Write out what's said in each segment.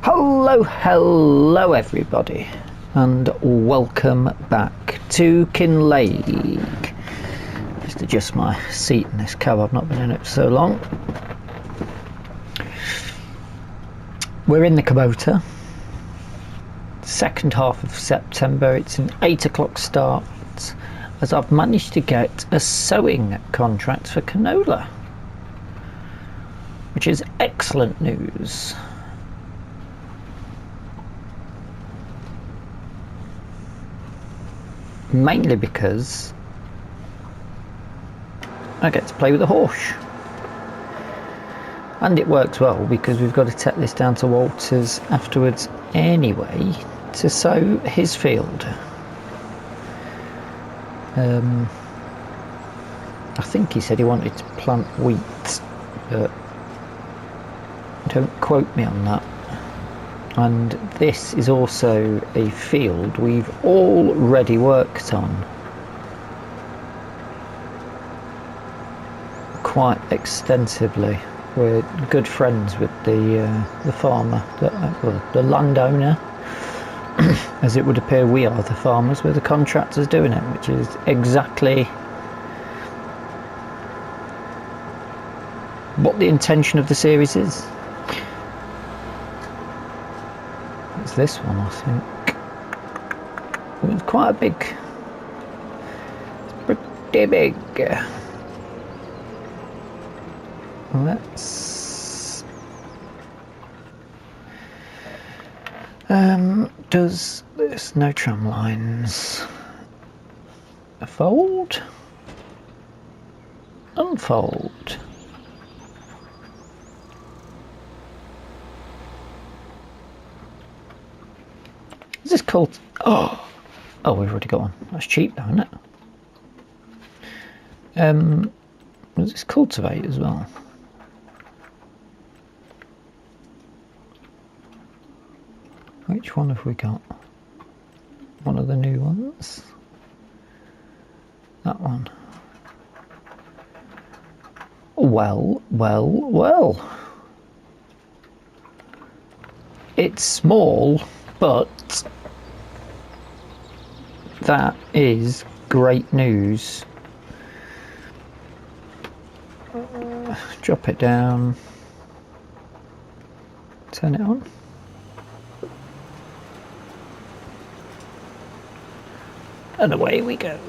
Hello everybody, and welcome back to Kinlaig. Just adjust my seat in this cab, I've not been in it for so long. We're in the Kubota, second half of September. It's an 8 o'clock start, as I've managed to get a sewing contract for canola, which is excellent news. Mainly because I get to play with a horse, and it works well because we've got to take this down to Walter's afterwards anyway to sow his field. I think he said he wanted to plant wheat, but don't quote me on that. And this is also a field we've already worked on quite extensively. We're good friends with the farmer, the landowner. As it would appear, we are the farmers, we're the contractors doing it, which is exactly what the intention of the series is. This one, I think. It's quite a big, it's pretty big. Let's does this, no tram lines, fold, unfold. Is this called? Oh, we've already got one. That's cheap, though, isn't it? Does this cultivate as well? Which one have we got? One of the new ones. That one. Well. It's small, but that is great news. Drop it down, turn it on. And away we go.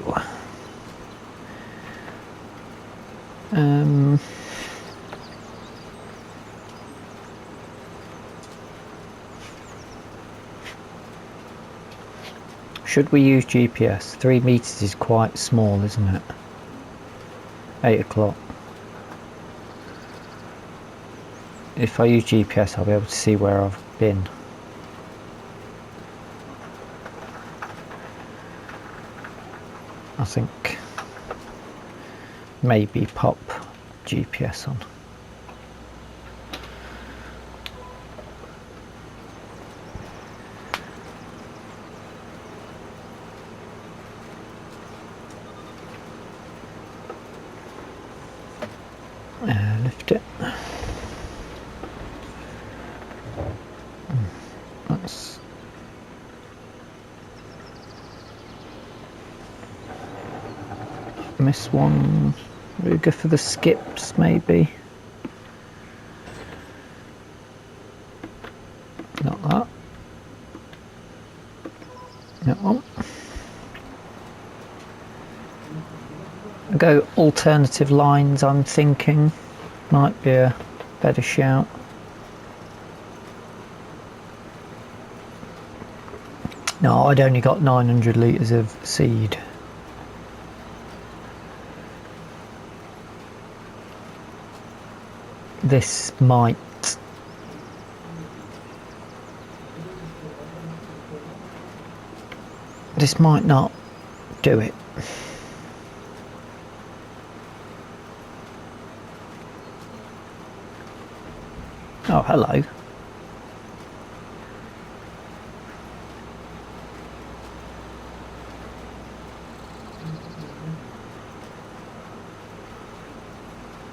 Should we use GPS? 3 meters is quite small, isn't it? 8 o'clock. If I use GPS, I'll be able to see where I've been. I think maybe pop GPS on. Lift it. That's miss one. We'll go for the skips, maybe. Not that. That one. I'll go alternative lines, I'm thinking. Might be a better shout. No, I'd only got 900 litres of seed. This might not do it. Oh, hello.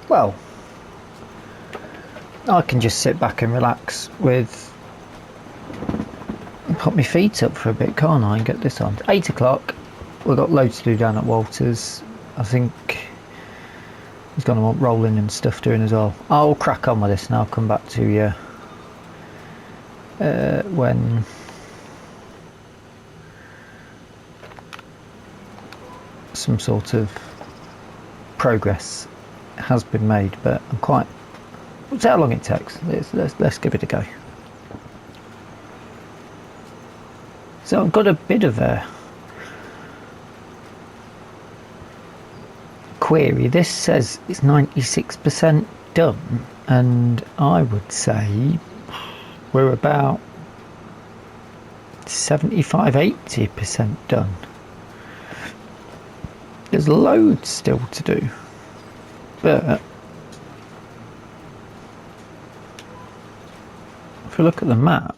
Well, I can just sit back and relax with put my feet up for a bit, can't I, and get this on. 8 o'clock. We've got loads to do down at Walter's. I think he's going to want rolling and stuff doing as well. I'll crack on with this and I'll come back to you when some sort of progress has been made, but I'm quite... We'll see how long it takes. Let's give it a go. So I've got a bit of a query. This says it's 96% done, and I would say we're about 75-80% done. There's loads still to do, but if we look at the map,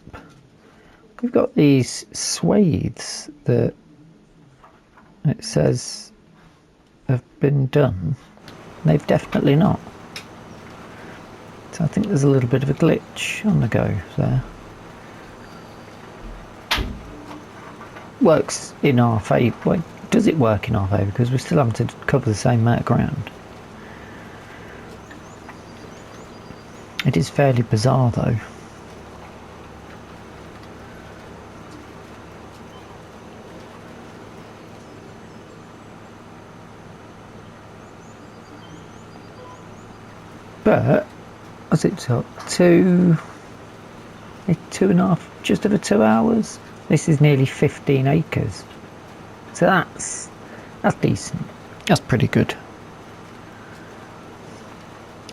we've got these swathes that it says have been done. They've definitely not. So I think there's a little bit of a glitch on the go there. Works in our favour. Well, does it work in our favour? Because we're still having to cover the same amount of ground. It is fairly bizarre though. But as it took 2.5, just over 2 hours. This is nearly 15 acres. So that's decent. That's pretty good.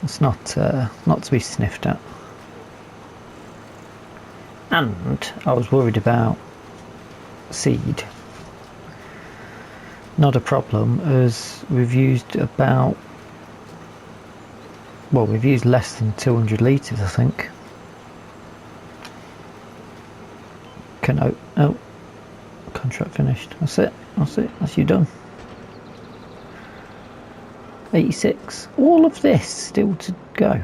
It's not to be sniffed at. And I was worried about seed. Not a problem, as we've used about... Well, we've used less than 200 litres, I think. Oh, contract finished. That's it. That's you done. 86. All of this still to go.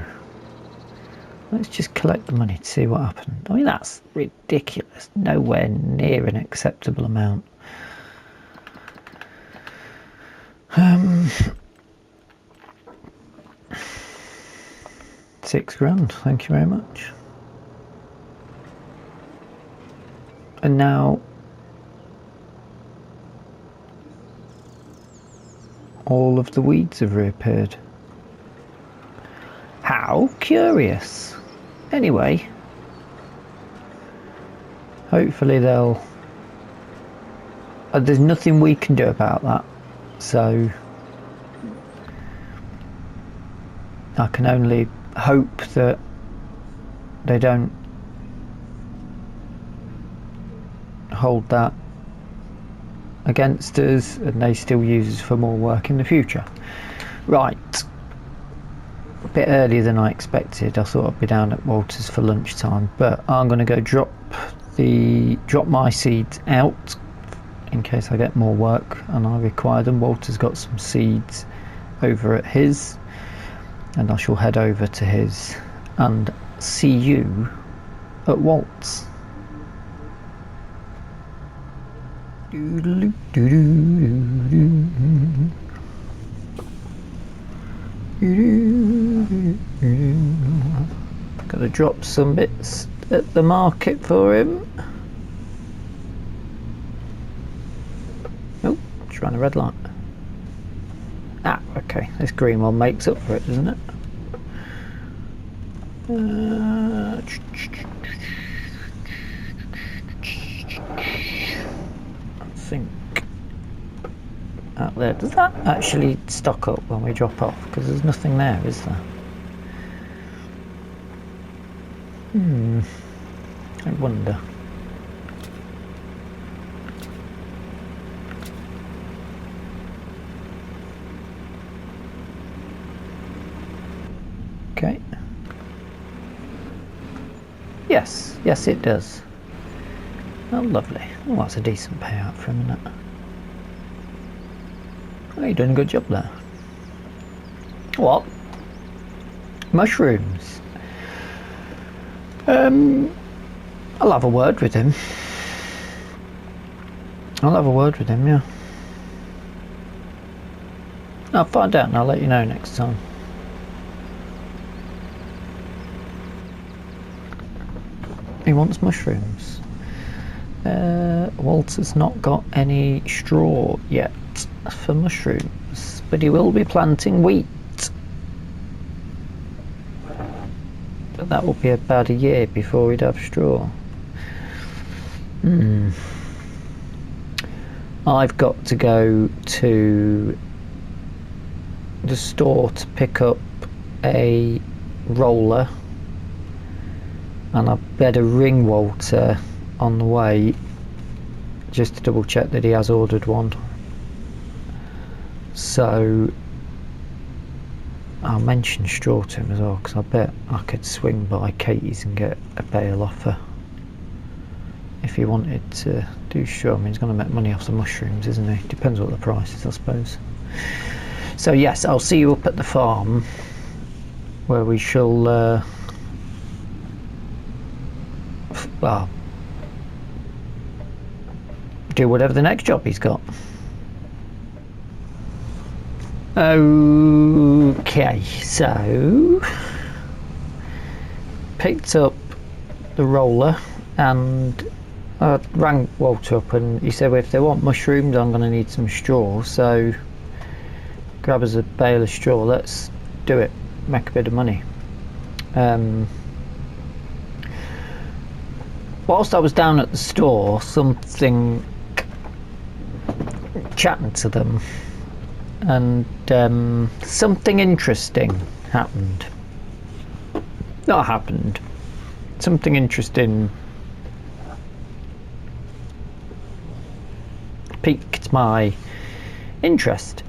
Let's just collect the money to see what happened. I mean, that's ridiculous. Nowhere near an acceptable amount. £6,000, thank you very much. And now all of the weeds have reappeared. How curious. Anyway, hopefully they'll... there's nothing we can do about that, so I can only hope that they don't hold that against us and they still use us for more work in the future. Right, a bit earlier than I expected. I thought I'd be down at Walter's for lunchtime, but I'm going to go drop my seeds out in case I get more work and I require them. Walter's got some seeds over at his, and I shall head over to his and see you at Walt's. Gotta drop some bits at the market for him. Oh, just ran a red light. Ah, okay, this green one makes up for it, doesn't it? I think out there. Does that actually stock up when we drop off? Because there's nothing there, is there? I wonder. Okay. Yes, it does. Oh, lovely. Oh, that's a decent payout for a minute. Oh, you're doing a good job there. What? Mushrooms. I'll have a word with him. I'll have a word with him, yeah. I'll find out and I'll let you know next time. He wants mushrooms. Walter's not got any straw yet for mushrooms, but he will be planting wheat. But that will be about a year before he'd have straw. I've got to go to the store to pick up a roller, and I better ring Walter on the way just to double check that he has ordered one. So I'll mention straw to him as well, because I bet I could swing by Katie's and get a bale off her if he wanted to do straw. I mean, he's going to make money off the mushrooms, isn't he? Depends what the price is, I suppose. So yes, I'll see you up at the farm, where we shall well, do whatever the next job he's got. Okay, so picked up the roller and I rang Walter up and he said, well, if they want mushrooms I'm going to need some straw, so grab us a bale of straw, let's do it, make a bit of money. Whilst I was down at the store, chatting to them, and something interesting happened. Not happened. Something interesting piqued my interest.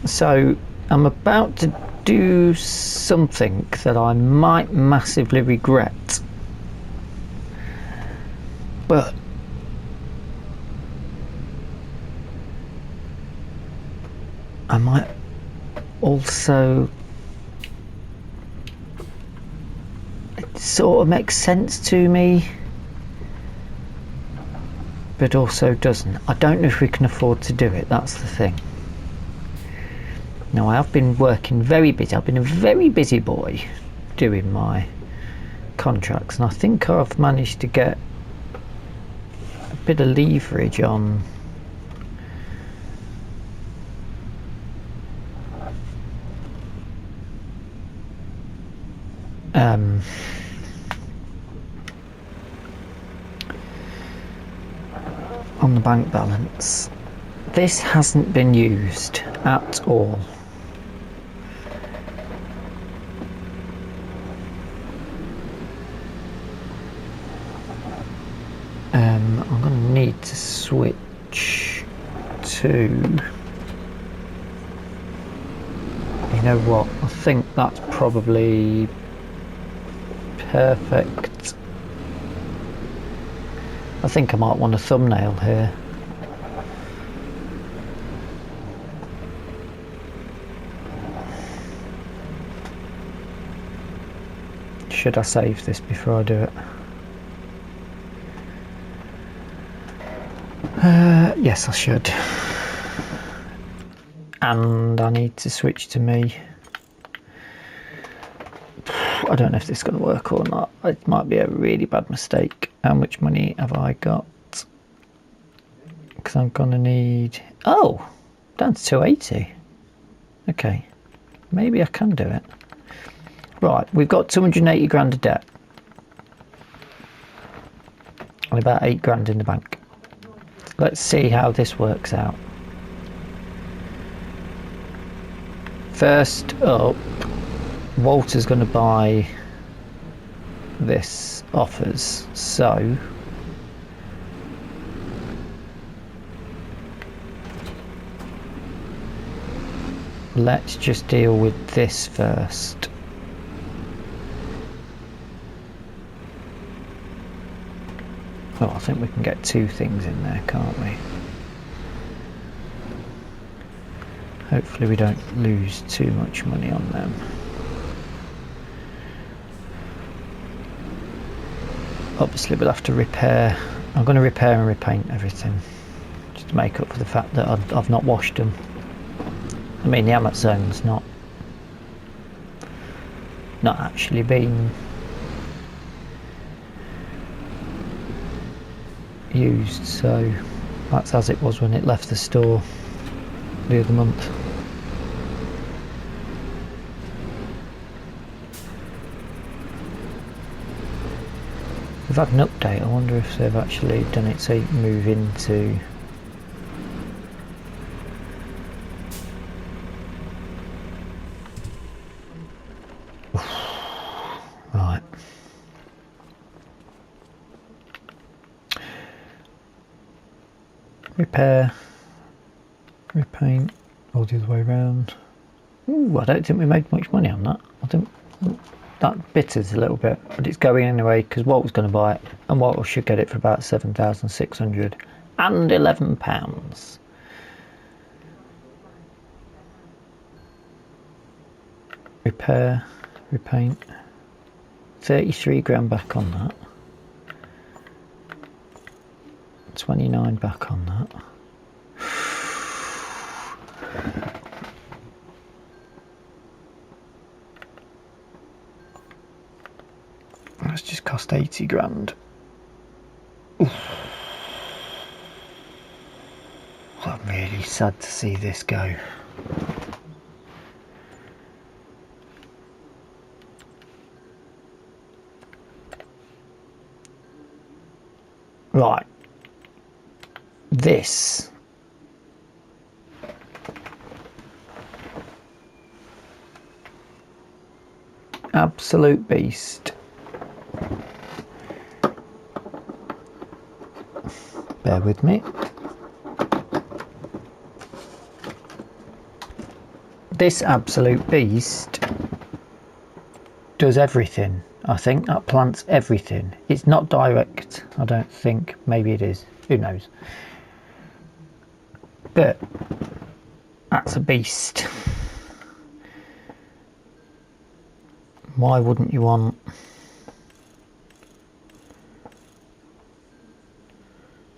So I'm about to do something that I might massively regret, but I might also, it sort of makes sense to me, but also doesn't. I don't know if we can afford to do it, that's the thing. Now, I have been working very busy. I've been a very busy boy doing my contracts, and I think I've managed to get a bit of leverage on on the bank balance. This hasn't been used at all. I'm going to need to switch to, you know what, I think that's probably perfect. I think I might want a thumbnail here. Should I save this before I do it? Yes, I should. And I need to switch to me. I don't know if this is going to work or not. It might be a really bad mistake. How much money have I got? Because I'm going to need... Oh! Down to 280. Okay. Maybe I can do it. Right, we've got 280 grand of debt. And about 8 grand in the bank. Let's see how this works out. First up, Walter's going to buy this offers, so let's just deal with this first. Oh, I think we can get 2 things in there, can't we? Hopefully we don't lose too much money on them. Obviously we'll have to repair I'm going to repair and repaint everything, just to make up for the fact that I've not washed them. I mean, the Amazon's not actually been used, so that's as it was when it left the store the other month. We've had an update. I wonder if they've actually done it so you can move into right. Repair, repaint, or the other way around. Ooh, I don't think we made much money on that. I think that bitters a little bit, but it's going anyway because Walt was going to buy it, and Walt should get it for about £7,611. Repair, repaint, 33 grand back on that, 29 back on that. That's just cost 80 grand. Oof. I'm really sad to see this go. Right. This absolute beast. Bear with me. This absolute beast does everything. I think that plants everything. It's not direct, I don't think. Maybe it is. Who knows? But that's a beast. Why wouldn't you want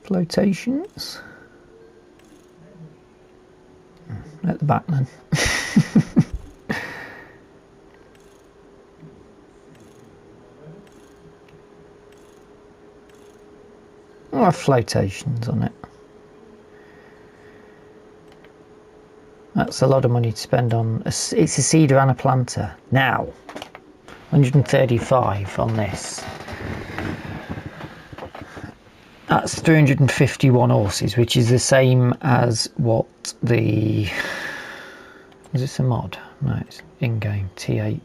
flotations? At the back then. I'll have flotations on it. That's a lot of money to spend on. It's a seeder and a planter. Now, 135 on this. That's 351 horses, which is the same as what the... Is this a mod? No, it's in-game T8.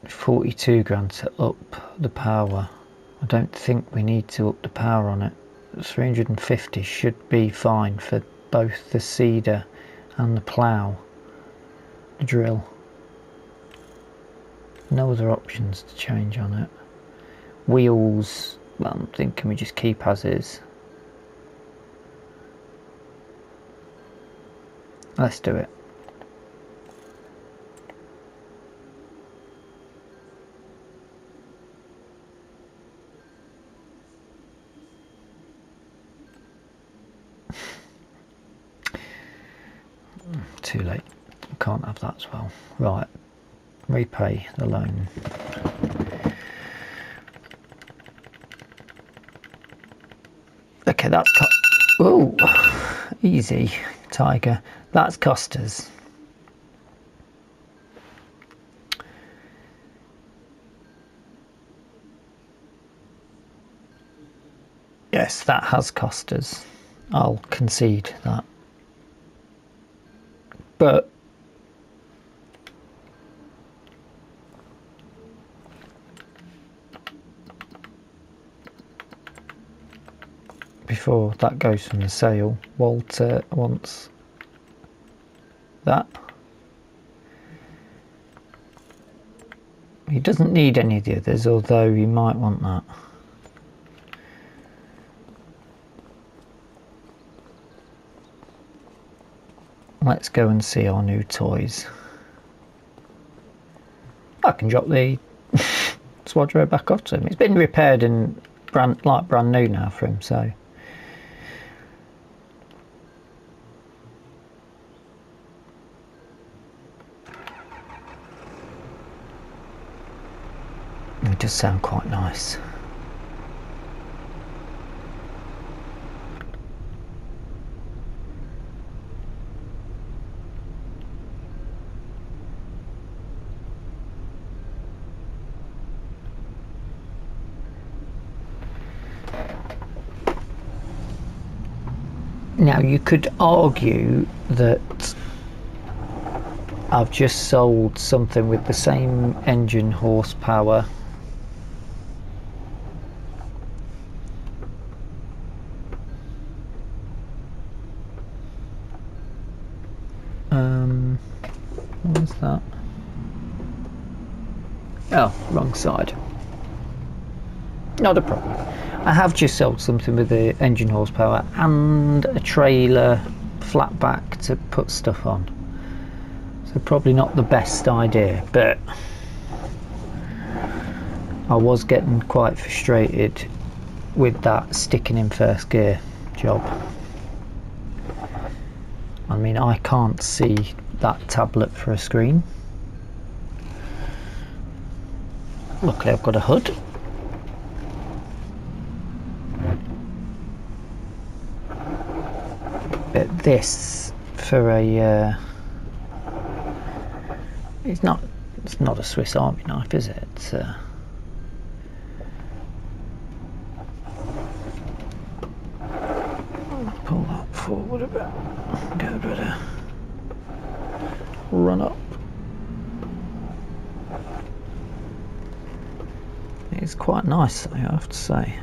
£42 grand to up the power. I don't think we need to up the power on it. 350 should be fine for both the seeder and the plough. The drill. No other options to change on it. Wheels, well, I'm thinking we just keep as is. Let's do it. Too late. I can't have that as well. Right. Repay the loan. Okay, that's oh, easy, Tiger. That's cost us. Yes, that has cost us. I'll concede that. But before that goes from the sale, Walter wants that. He doesn't need any of the others, although he might want that. Let's go and see our new toys. I can drop the Swadro back off to him. It's been repaired and brand new now for him, so. It does sound quite nice. Now you could argue that I've just sold something with the same engine horsepower what was that? Oh, wrong side. Not a problem. I have just sold something with the engine horsepower and a trailer flat back to put stuff on. So probably not the best idea, but I was getting quite frustrated with that sticking in first gear job. I mean, I can't see that tablet for a screen. Luckily I've got a HUD. But this for a it's not a Swiss Army knife, is it? It's pull that forward a bit. Get a bit of run up. It's quite nice, I have to say.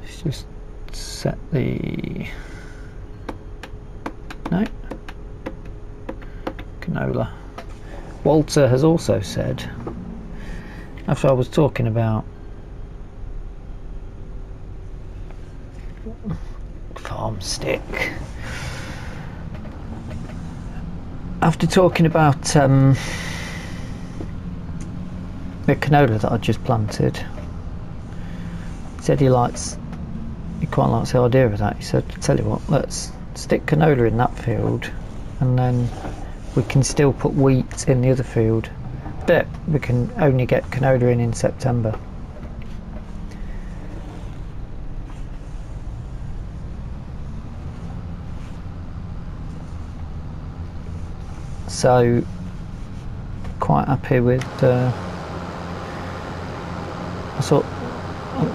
Let's just set the canola. Walter has also said, after I was talking about farm stick, after talking about the canola that I just planted, he said he quite likes the idea of that. He said, tell you what, let's stick canola in that field and then we can still put wheat in the other field, but we can only get canola in September. So quite happy with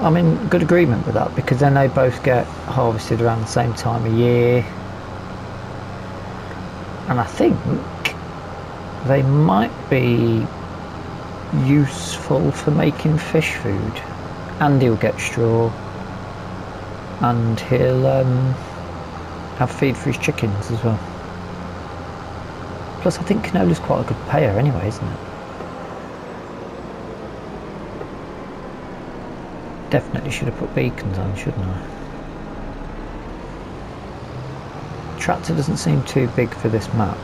I'm in good agreement with that, because then they both get harvested around the same time of year, and I think they might be useful for making fish food. And he'll get straw, and he'll have feed for his chickens as well. Plus I think canola's quite a good payer anyway, isn't it? Definitely should have put beacons on, shouldn't I? Tractor doesn't seem too big for this map.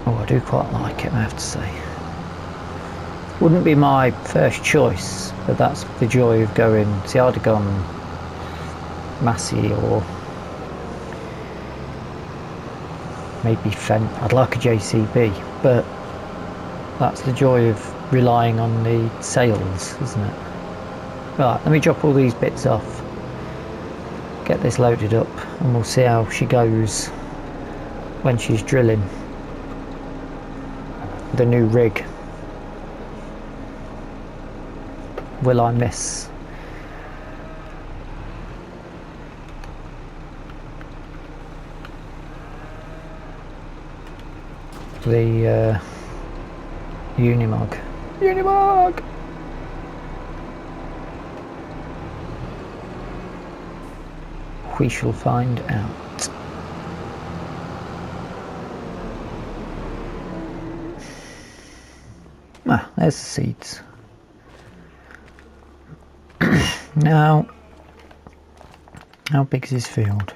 Oh, I do quite like it, I have to say. Wouldn't be my first choice, but that's the joy of going. See, I'd have gone Massey or maybe Fendt. I'd like a JCB, but that's the joy of relying on the sales, isn't it? Right, let me drop all these bits off, get this loaded up, and we'll see how she goes when she's drilling the new rig. Will I miss the Unimog? We shall find out. Ah, there's the seeds. Now, How big is his field?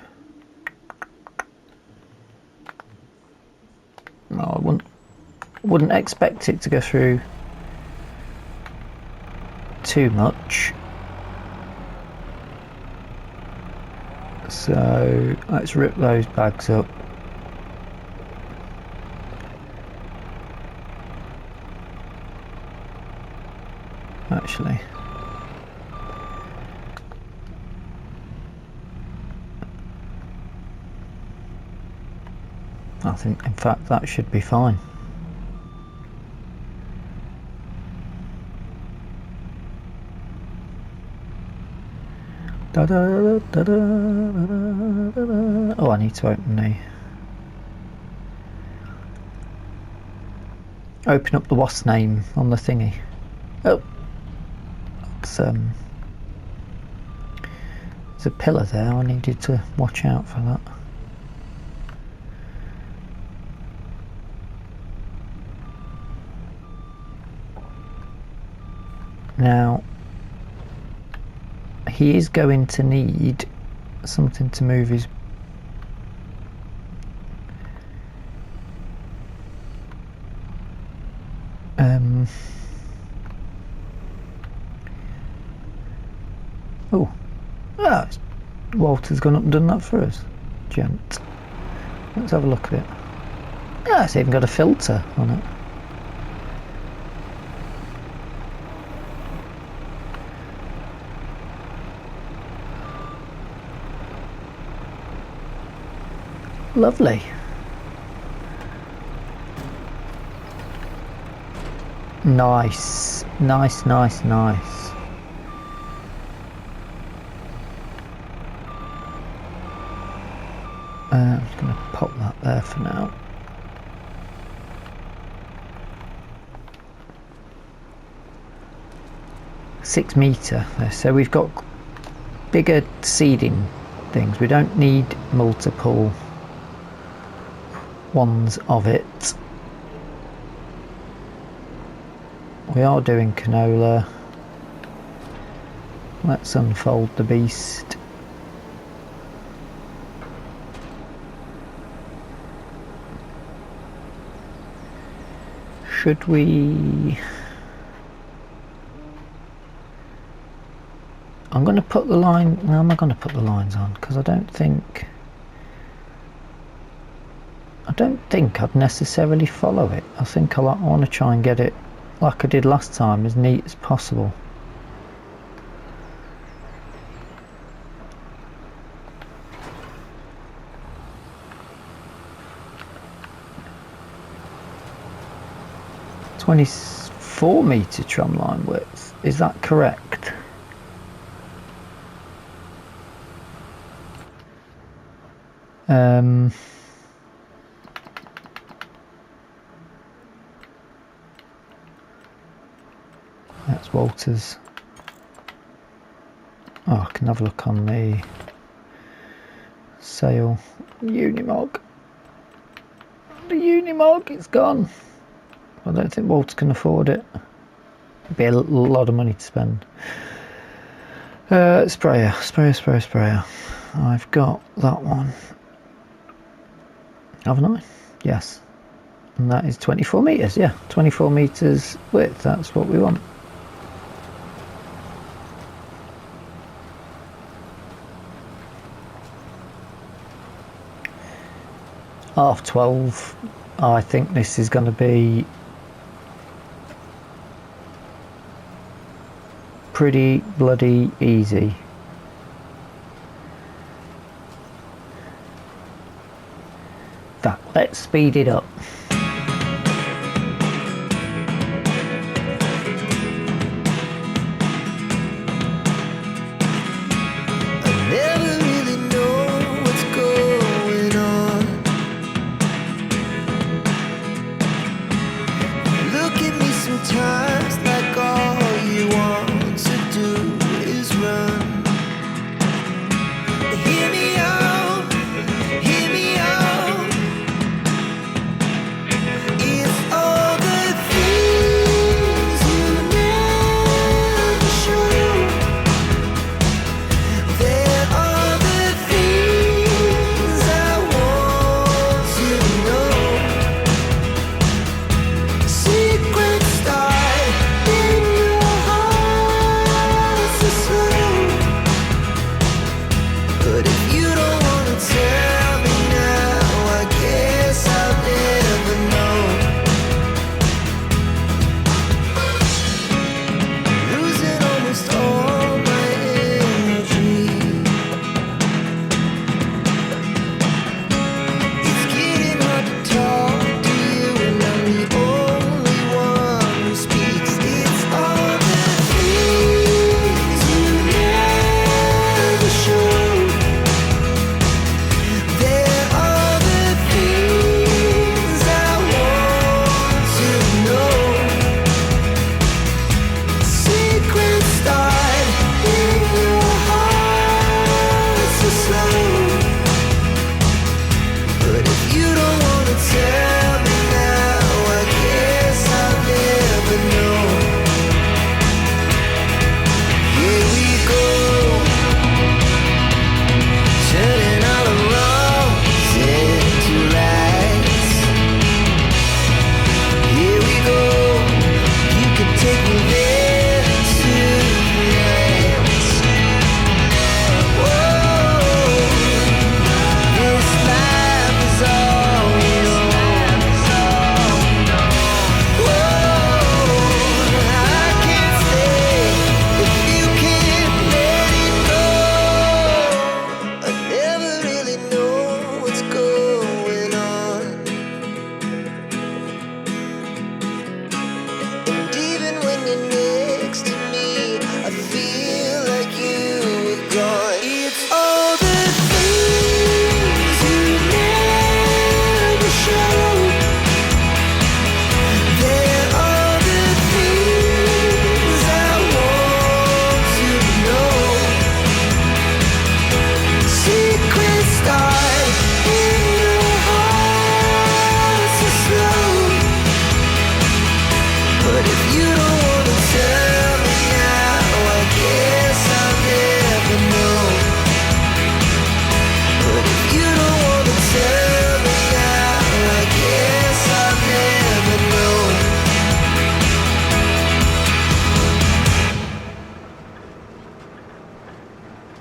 Oh, I wouldn't expect it to go through too much. So let's rip those bags up. Actually, I think in fact that should be fine. Oh, I need to open up the wasp name on the thingy. Oh, there's a pillar there. I needed to watch out for that. Now, he is going to need something to move his Walter's gone up and done that for us, gent. Let's have a look at it. Ah, it's even got a filter on it. Lovely. Nice. Nice, nice, nice. I'm just going to pop that there for now. £6 metre there, so we've got bigger seeding things. We don't need multiple ones of it. We are doing canola. Let's unfold the beast. Should we... I'm going to put the line... No, I'm not going to put the lines on because I don't think I'd necessarily follow it. I think I want to try and get it like I did last time, as neat as possible. .24 metre tram line width, is that correct? That's Walter's. Oh, I can have a look on the sale. Unimog. The Unimog, it's gone. I don't think Walter can afford it. It'd be a lot of money to spend. Sprayer. I've got that one. Haven't I? Yes. And that is 24 metres, yeah. 24 metres width, that's what we want. Half 12. I think this is going to be pretty bloody easy. In fact, let's speed it up.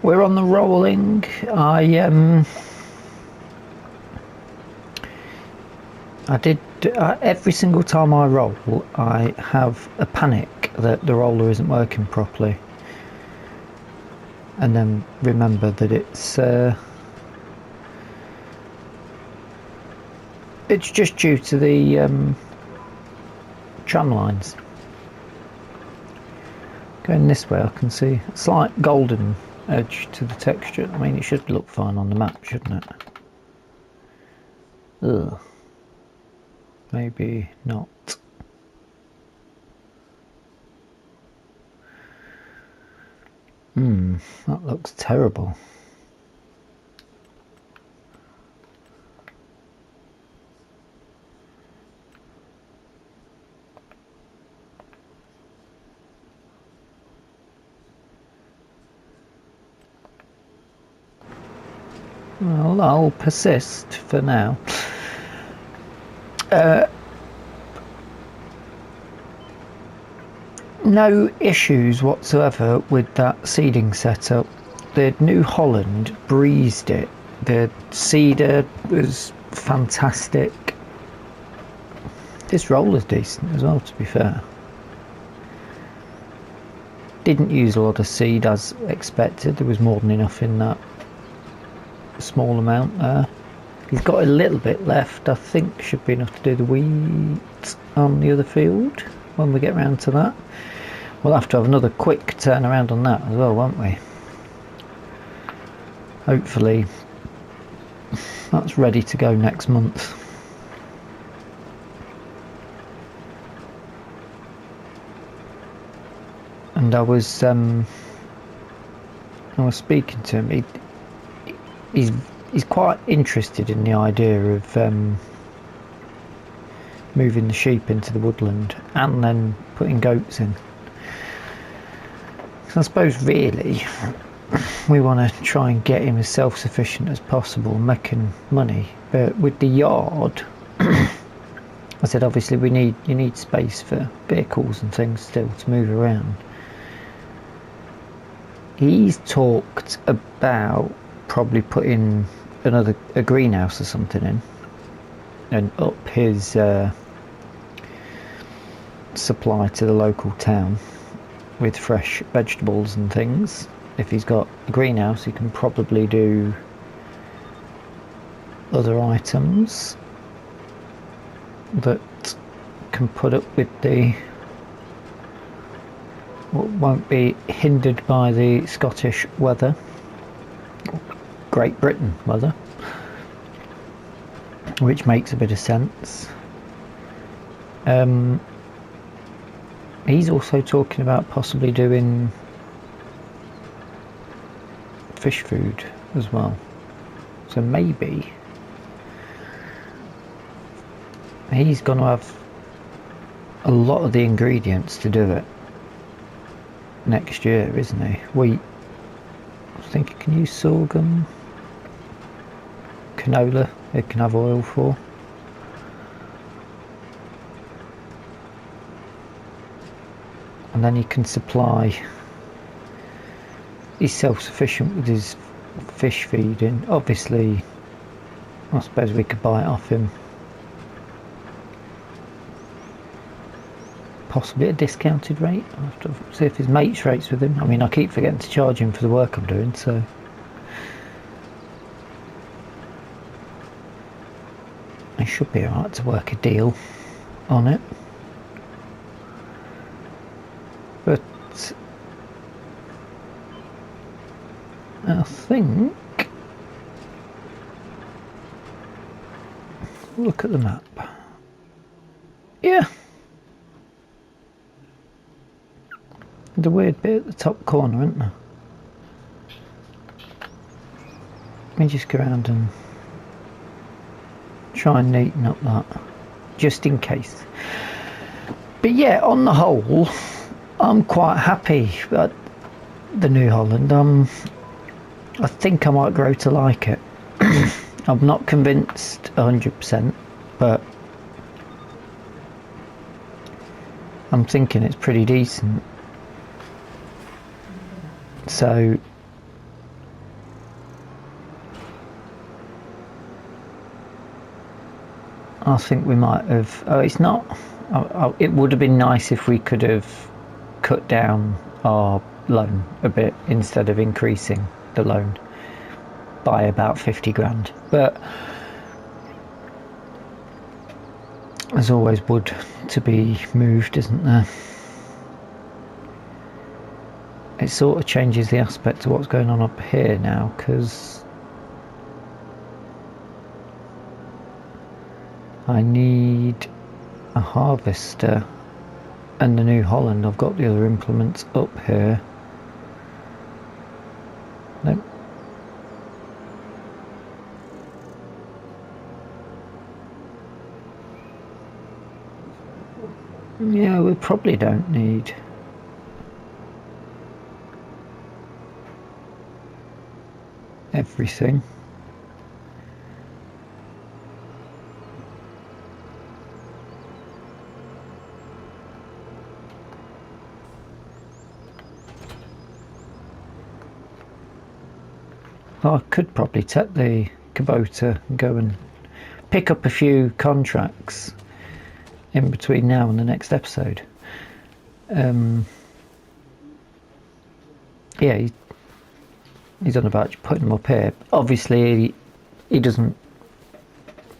we're on the rolling. I did every single time I roll, I have a panic that the roller isn't working properly, and then remember that it's just due to the tram lines. Going this way, I can see a slight golden edge to the texture. I mean, it should look fine on the map, shouldn't it? Ugh. Maybe not. That looks terrible. Well, I'll persist for now. No issues whatsoever with that seeding setup. The New Holland breezed it. The seeder was fantastic. This roller's decent as well, to be fair. Didn't use a lot of seed as expected. There was more than enough in that small amount there. He's got a little bit left. I think should be enough to do the wheat on the other field when we get round to that. We'll have to have another quick turnaround on that as well, won't we? Hopefully that's ready to go next month. And I was speaking to him. He's quite interested in the idea of moving the sheep into the woodland and then putting goats in. So I suppose really we want to try and get him as self-sufficient as possible, making money. But with the yard, I said obviously you need space for vehicles and things still to move around. He's talked about probably putting a greenhouse or something in and up his supply to the local town with fresh vegetables and things. If he's got a greenhouse, he can probably do other items that can put up with won't be hindered by the Scottish weather, Great Britain weather, which makes a bit of sense. He's also talking about possibly doing fish food as well, so maybe he's going to have a lot of the ingredients to do it next year, isn't he? Wheat, I think he can use sorghum, canola, it can have oil for. And then he can supply, he's self-sufficient with his fish feeding. Obviously, I suppose we could buy it off him, possibly at a discounted rate. I'll have to see if his mates rates with him. I mean, I keep forgetting to charge him for the work I'm doing, so it should be alright to work a deal on it. But I think, look at the map. Yeah. The weird bit at the top corner, isn't there? Let me just go around and try and neaten up that, just in case. But yeah, on the whole, I'm quite happy at the New Holland. I think I might grow to like it. I'm not convinced 100%, but I'm thinking it's pretty decent. So I think we might have... Oh, it's not... it would have been nice if we could have cut down our loan a bit instead of increasing the loan by about 50 grand. But there's always wood to be moved, isn't there? It sort of changes the aspect of what's going on up here now, because I need a harvester and the New Holland. I've got the other implements up here. Nope. Yeah, we probably don't need everything. I could probably take the Kubota and go and pick up a few contracts in between now and the next episode. Yeah, he's on about putting them up here. Obviously, he doesn't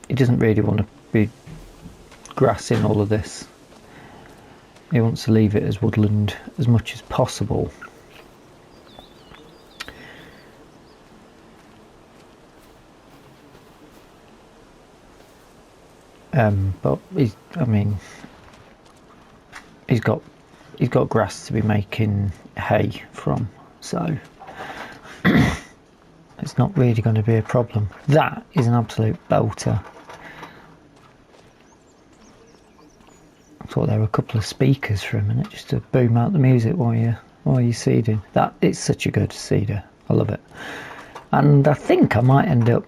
really want to be grassing all of this. He wants to leave it as woodland as much as possible. But he's got grass to be making hay from, so it's not really going to be a problem. That is an absolute belter. I thought there were a couple of speakers for a minute just to boom out the music while you're seeding. That is such a good seeder. I love it. And I think I might end up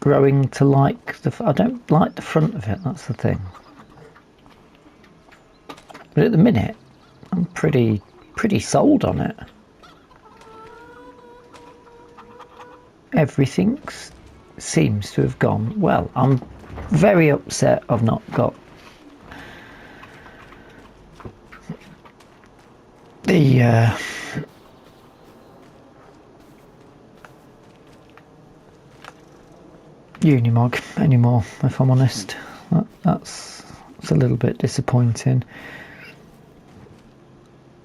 growing to like I don't like the front of it, that's the thing. But at the minute, I'm pretty sold on it. Everything seems to have gone well. I'm very upset I've not got the Unimog anymore, if I'm honest. That's a little bit disappointing.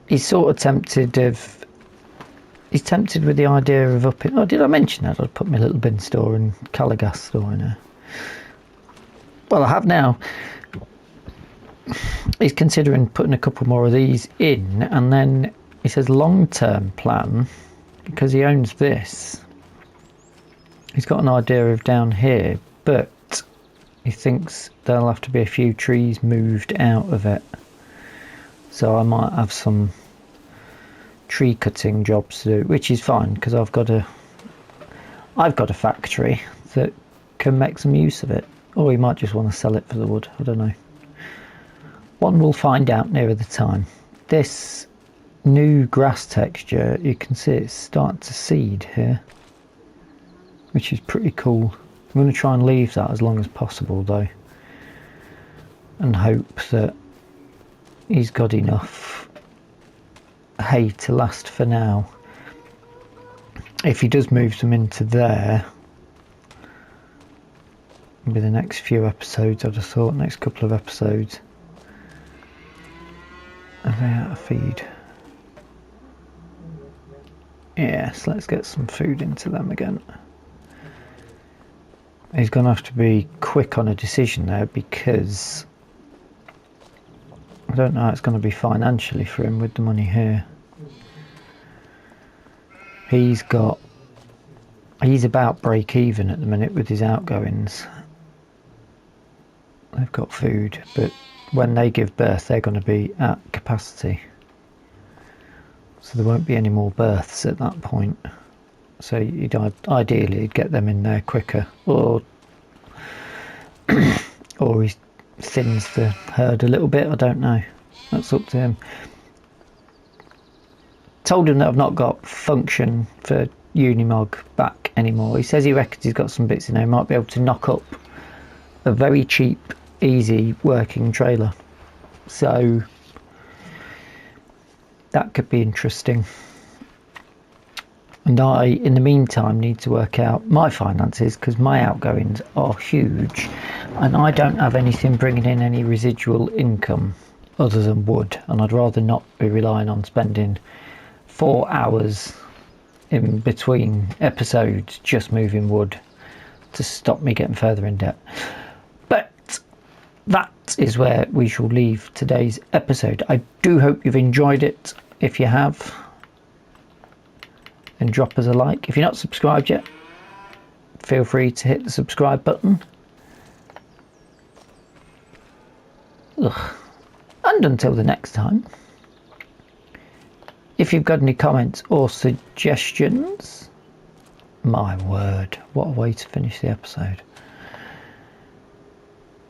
He's sort of tempted with the idea of upping... Oh, did I mention that? I'd put my little bin store and Caligas store in there. Well, I have now. He's considering putting a couple more of these in, and then he says long-term plan, because he owns this. He's got an idea of down here, but he thinks there'll have to be a few trees moved out of it. So I might have some tree cutting jobs to do, which is fine because I've got a factory that can make some use of it. Or he might just want to sell it for the wood. I don't know. One will find out nearer the time. This new grass texture, you can see it's starting to seed here, which is pretty cool. I'm going to try and leave that as long as possible though, and hope that he's got enough hay to last for now. If he does move them into there, maybe the next few episodes, I'd have thought, next couple of episodes. Are they out of feed? Yes, let's get some food into them again. He's going to have to be quick on a decision there, because I don't know how it's going to be financially for him with the money here. He's about break even at the minute with his outgoings. They've got food, but when they give birth they're going to be at capacity, so there won't be any more births at that point. So ideally he'd get them in there quicker, or or he thins the herd a little bit. I don't know, that's up to him. Told him that I've not got function for Unimog back anymore. He says he reckons he's got some bits in there. He might be able to knock up a very cheap, easy working trailer. So that could be interesting. And I, in the meantime, need to work out my finances because my outgoings are huge and I don't have anything bringing in any residual income other than wood, and I'd rather not be relying on spending 4 hours in between episodes just moving wood to stop me getting further in debt. But that is where we shall leave today's episode. I do hope you've enjoyed it. If you have, then drop us a like. If you're not subscribed yet, feel free to hit the subscribe button. And until the next time, if you've got any comments or suggestions, my word, what a way to finish the episode,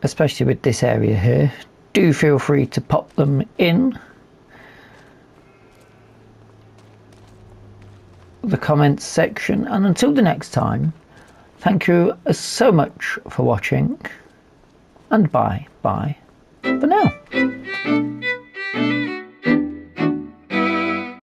especially with this area here, do feel free to pop them in the comments section. And until the next time, thank you so much for watching, and bye for now.